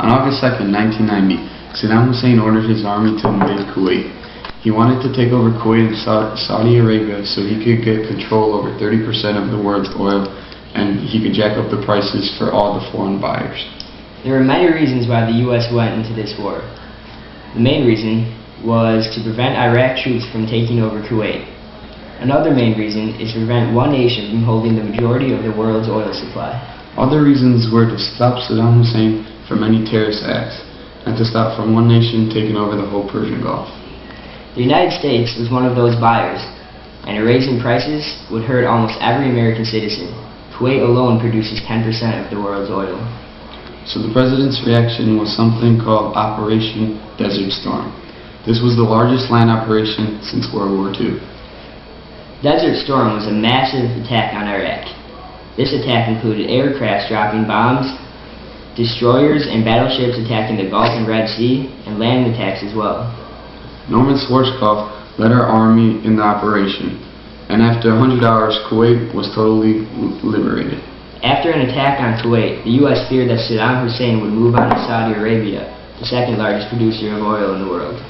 On August 2, 1990, Saddam Hussein ordered his army to invade Kuwait. He wanted to take over Kuwait and Saudi Arabia so he could get control over 30% of the world's oil, and he could jack up the prices for all the foreign buyers. There were many reasons why the U.S. went into this war. The main reason was to prevent Iraq troops from taking over Kuwait. Another main reason is to prevent one nation from holding the majority of the world's oil supply. Other reasons were to stop Saddam Hussein from any terrorist acts, and to stop from one nation taking over the whole Persian Gulf. The United States was one of those buyers, and a raise in prices would hurt almost every American citizen. Kuwait alone produces 10% of the world's oil. So the president's reaction was something called Operation Desert Storm. This was the largest land operation since World War II. Desert Storm was a massive attack on Iraq. This attack included aircraft dropping bombs, destroyers and battleships attacking the Gulf and Red Sea, and land attacks as well. Norman Schwarzkopf led our army in the operation, and after 100 hours, Kuwait was totally liberated. After an attack on Kuwait, the U.S. feared that Saddam Hussein would move on to Saudi Arabia, the second largest producer of oil in the world.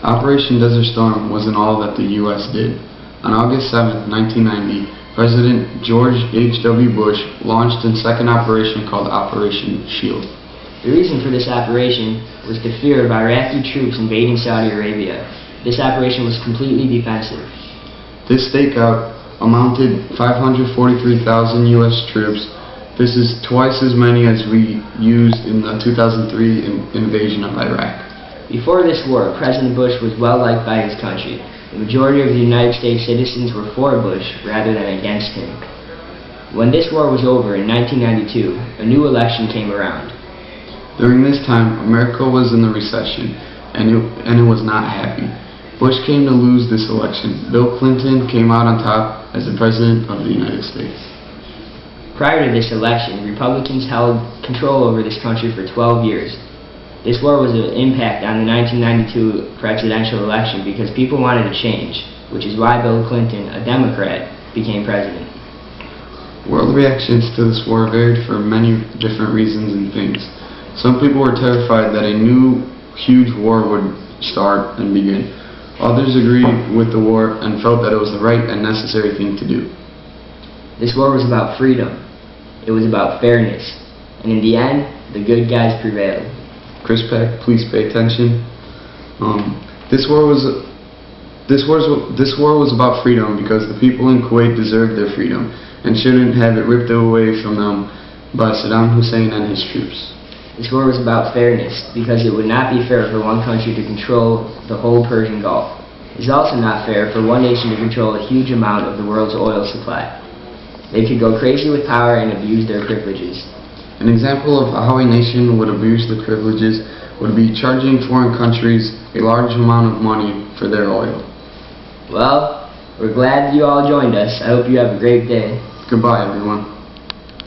Operation Desert Storm wasn't all that the U.S. did. On August 7, 1990, President George H.W. Bush launched a second operation called Operation Shield. The reason for this operation was the fear of Iraqi troops invading Saudi Arabia. This operation was completely defensive. This stakeout amounted 543,000 U.S. troops. This is twice as many as we used in the 2003 invasion of Iraq. Before this war, President Bush was well liked by his country. The majority of the United States citizens were for Bush rather than against him. When this war was over in 1992, a new election came around. During this time, America was in the recession, and it was not happy. Bush came to lose this election. Bill Clinton came out on top as the President of the United States. Prior to this election, Republicans held control over this country for 12 years. This war was an impact on the 1992 presidential election because people wanted a change, which is why Bill Clinton, a Democrat, became president. World reactions to this war varied for many different reasons and things. Some people were terrified that a new, huge war would start and begin. Others agreed with the war and felt that it was the right and necessary thing to do. This war was about freedom. It was about fairness. And in the end, the good guys prevailed. Chris Peck, please pay attention. This war was about freedom because the people in Kuwait deserved their freedom and shouldn't have it ripped away from them by Saddam Hussein and his troops. This war was about fairness because it would not be fair for one country to control the whole Persian Gulf. It is also not fair for one nation to control a huge amount of the world's oil supply. They could go crazy with power and abuse their privileges. An example of how a nation would abuse the privileges would be charging foreign countries a large amount of money for their oil. Well, we're glad you all joined us. I hope you have a great day. Goodbye, everyone.